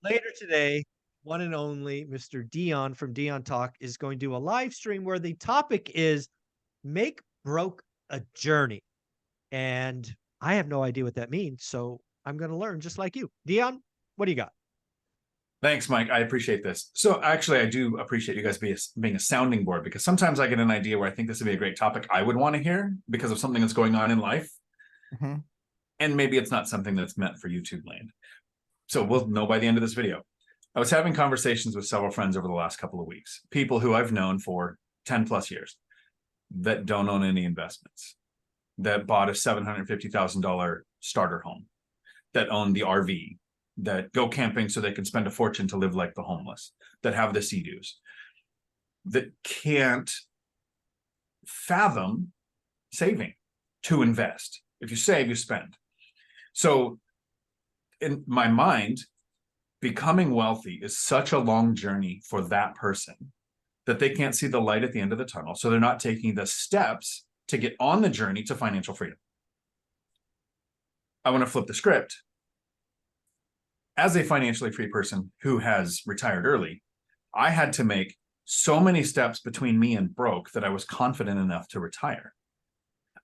Later today, one and only Mr. Dion from Dion Talk is going to do a live stream where the topic is make broke a journey. And I have no idea what that means. So I'm going to learn just like you. Dion, what do you got? Thanks, Mike. I appreciate this. So actually, I do appreciate you guys being a sounding board, because sometimes I get an idea where I think this would be a great topic I would want to hear because of something that's going on in life. Mhm. And maybe it's not something that's meant for YouTube land. So we'll know by the end of this video. I was having conversations with several friends over the last couple of weeks, people who I've known for 10 plus years that don't own any investments, that bought a $750,000 starter home, that own the RV, that go camping so they can spend a fortune to live like the homeless, that have the sea-doos, that can't fathom saving to invest. If you save, you spend. So in my mind, becoming wealthy is such a long journey for that person that they can't see the light at the end of the tunnel. So they're not taking the steps to get on the journey to financial freedom. I want to flip the script. As a financially free person who has retired early, I had to make so many steps between me and broke that I was confident enough to retire.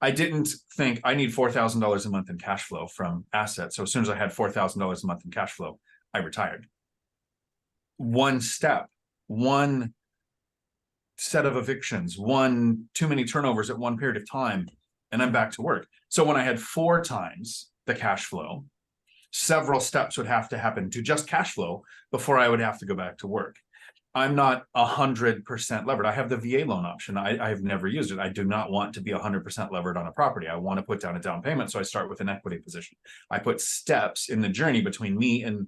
I didn't think I need $4,000 a month in cash flow from assets. So as soon as I had $4,000 a month in cash flow, I retired. One step, one set of evictions, one too many turnovers at one period of time, and I'm back to work. So when I had 4 times the cash flow, several steps would have to happen to just cash flow before I would have to go back to work. I'm not 100% levered. I have the VA loan option. I have never used it. I do not want to be 100% levered on a property. I want to put down a down payment. So I start with an equity position. I put steps in the journey between me and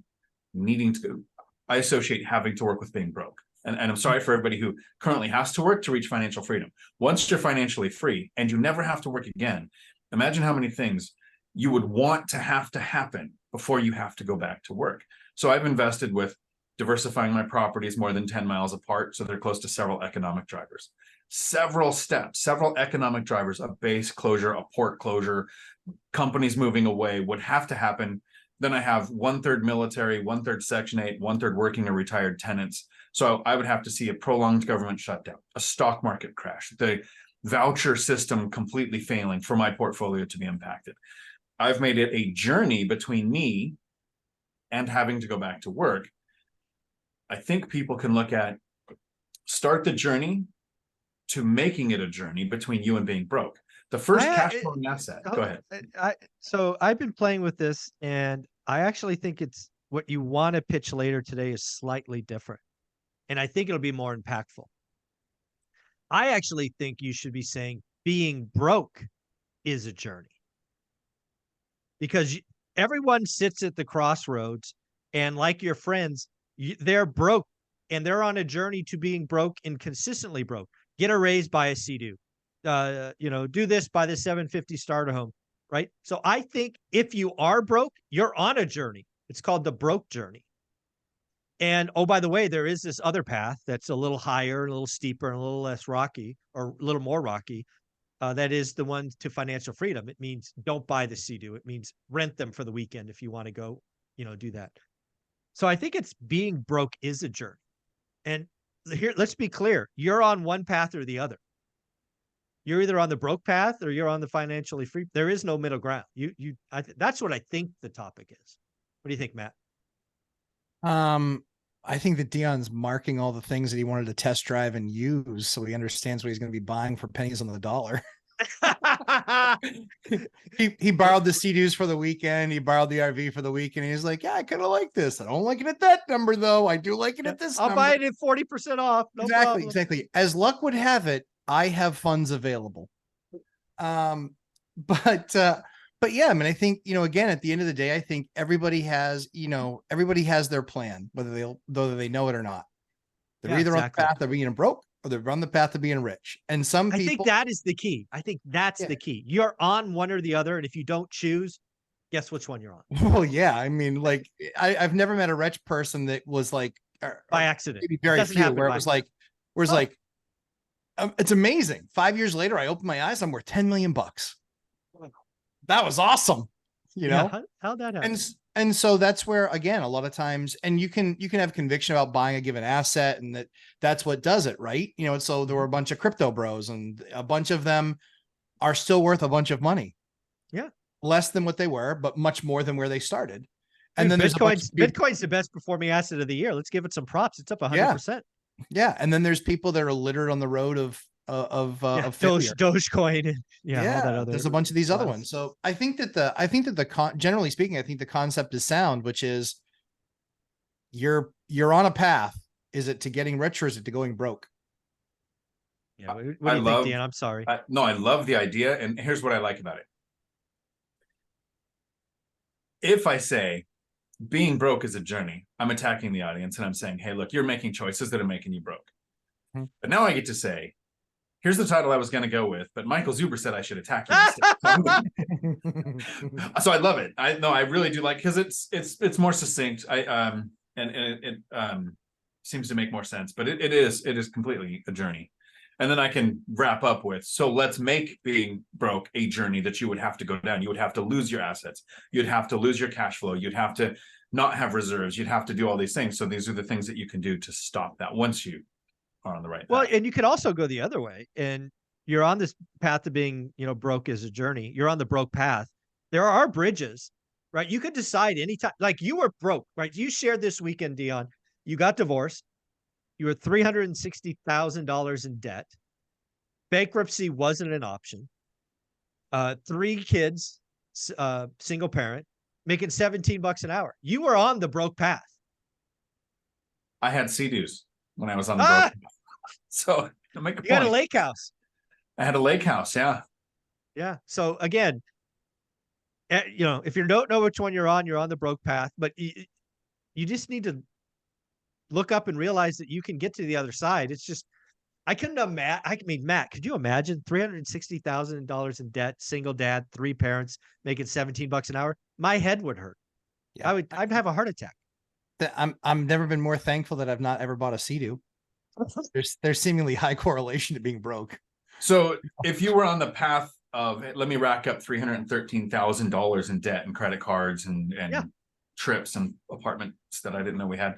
needing to, I associate having to work with being broke. And I'm sorry for everybody who currently has to work to reach financial freedom. Once you're financially free and you never have to work again, imagine how many things you would want to happen before you have to go back to work. So I've invested with diversifying my properties more than 10 miles apart, so they're close to several economic drivers. Several steps, several economic drivers, a base closure, a port closure, companies moving away would have to happen. Then I have 1/3 military, 1/3 Section 8, 1/3 working or retired tenants. So I would have to see a prolonged government shutdown, a stock market crash, the voucher system completely failing for my portfolio to be impacted. I've made it a journey between me and having to go back to work. I think people can look at start the journey to making it a journey between you and being broke. The first cash flowing asset. Go ahead. So I've been playing with this, and I actually think it's what you want to pitch later today is slightly different. And I think it'll be more impactful. I actually think you should be saying being broke is a journey. Because everyone sits at the crossroads, and like your friends, they're broke and they're on a journey to being broke and consistently broke. Get a raise, buy a Sea-Doo. Do this, buy the 750 starter home, right? So I think if you are broke, you're on a journey. It's called the broke journey. And oh, by the way, there is this other path that's a little higher, a little steeper, and a little less rocky, or a little more rocky. That is the one to financial freedom. It means don't buy the Sea-Doo. It means rent them for the weekend if you want to go, do that. So I think it's being broke is a journey. And here, let's be clear. You're on one path or the other. You're either on the broke path or you're on the financially free. There is no middle ground. That's what I think the topic is. What do you think, Matt? I think that Dion's marking all the things that he wanted to test drive and use, so he understands what he's going to be buying for pennies on the dollar. he borrowed the Sea-Doos for the weekend. He borrowed the RV for the weekend. He's like, yeah, I kind of like this. I don't like it at that number, though. I do like it at this I'll number. buy it at 40% off. No problem. Exactly. As luck would have it, I have funds available. But yeah, I mean, I think, again, at the end of the day, I think everybody has their plan, whether they know it or not. They're either on the path of being broke or they're on the path of being rich. And some people, I think that is the key. I think that's the key. You're on one or the other. And if you don't choose, guess which one you're on. Well, yeah. I mean, like I've never met a rich person that was like by accident. Maybe very few where it was like, it's amazing. 5 years later, I opened my eyes. I'm worth $10 million. That was awesome. you know? How'd that happen? And so that's where, again, a lot of times, and you can have conviction about buying a given asset, and that's what does it, right? You know, so there were a bunch of crypto bros, and a bunch of them are still worth a bunch of money. Yeah. Less than what they were, but much more than where they started. And Dude, then there's Bitcoin's the best performing asset of the year. Let's give it some props. It's up 100%. Yeah. And then there's people that are littered on the road of failure. Dogecoin and all that other. There's a bunch of these other ones. So I think that generally speaking, I think the concept is sound, which is you're on a path. Is it to getting rich or is it to going broke? Yeah. What do you think, Dan? I'm sorry. No, I love the idea. And here's what I like about it. If I say being broke is a journey, I'm attacking the audience and I'm saying, hey, look, you're making choices that are making you broke. But now I get to say, here's the title I was going to go with, but Michael Zuber said I should attack you instead. So I love it. I really do like, because it's more succinct. And it seems to make more sense, but it is completely a journey. And then I can wrap up with, so let's make being broke a journey that you would have to go down. You would have to lose your assets. You'd have to lose your cash flow. You'd have to not have reserves. You'd have to do all these things. So these are the things that you can do to stop that once you are on the right path. Well, and you could also go the other way, and you're on this path of being, broke as a journey. You're on the broke path. There are bridges, right? You could decide anytime, like you were broke, right? You shared this weekend, Dion, you got divorced. You were $360,000 in debt. Bankruptcy wasn't an option. 3 kids, single parent, making $17 an hour. You were on the broke path. I had Sea-Doos when I was on the broke path. So I make a point. You had a lake house. I had a lake house. Yeah. Yeah. So again, if you don't know which one you're on the broke path, but you just need to look up and realize that you can get to the other side. It's just, I couldn't imagine. Matt, could you imagine $360,000 in debt, single dad, 3 parents, making $17 an hour? My head would hurt. Yeah. I'd have a heart attack. I'm never been more thankful that I've not ever bought a Sea-Doo. There's seemingly high correlation to being broke. So if you were on the path of, let me rack up $313,000 in debt and credit cards and trips and apartments that I didn't know we had,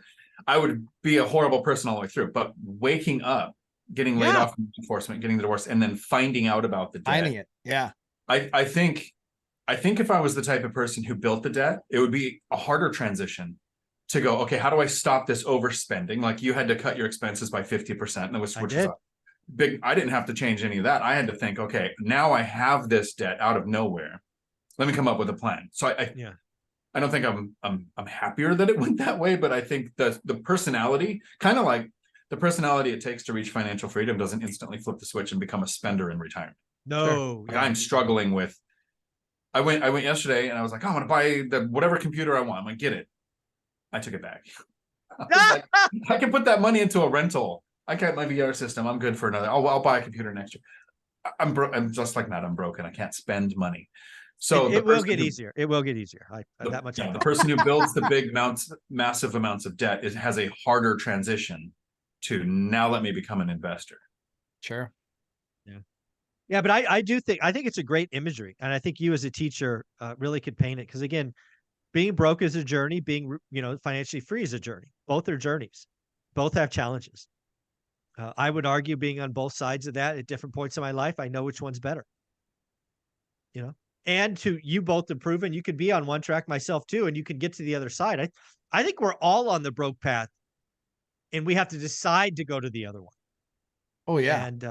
I would be a horrible person all the way through. But waking up, getting laid off from enforcement, getting the divorce, and then finding out about the debt. Finding it. Yeah. I think if I was the type of person who built the debt, it would be a harder transition to go, okay, how do I stop this overspending? Like you had to cut your expenses by 50%, and which is big. I didn't have to change any of that. I had to think, okay, now I have this debt out of nowhere. Let me come up with a plan. So I don't think I'm happier that it went that way, but I think the personality, kind of like the personality it takes to reach financial freedom, doesn't instantly flip the switch and become a spender in retirement. No, like I'm struggling with. I went yesterday and I was like, oh, I'm gonna buy the whatever computer I want. I'm gonna get it. I took it back. I can put that money into a rental. I got my VR system. I'm good for another. I'll buy a computer next year. I'm broke. I'm just like Matt. I'm broken. I can't spend money. So it will get easier. It will get easier. That much. The person who builds the big massive amounts of debt has a harder transition to now. Let me become an investor. Sure. Yeah, but I think it's a great imagery, and I think you as a teacher really could paint it, because again, being broke is a journey. Being financially free is a journey. Both are journeys. Both have challenges. I would argue being on both sides of that at different points in my life, I know which one's better. And you both have proven you could be on one track, myself too, and you can get to the other side. I think we're all on the broke path, and we have to decide to go to the other one. Oh yeah. And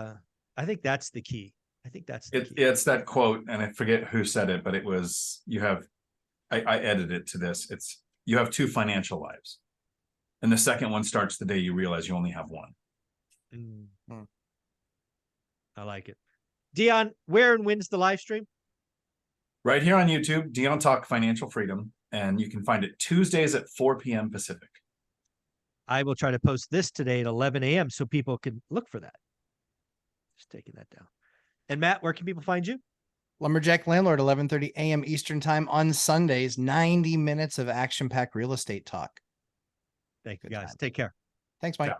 I think that's the key. It's that quote, and I forget who said it, but it was, I edited it to this. It's, you have 2 financial lives, and the second one starts the day you realize you only have one. I like it. Dion, where and when's the live stream? Right here on YouTube, Dion Talk Financial Freedom, and you can find it Tuesdays at 4 p.m. Pacific. I will try to post this today at 11 a.m. so people can look for that. Just taking that down. And Matt, where can people find you? Lumberjack Landlord, 11:30 a.m. Eastern time on Sundays, 90 minutes of action-packed real estate talk. Thank you, guys. Take care. Thanks, Mike. Yeah.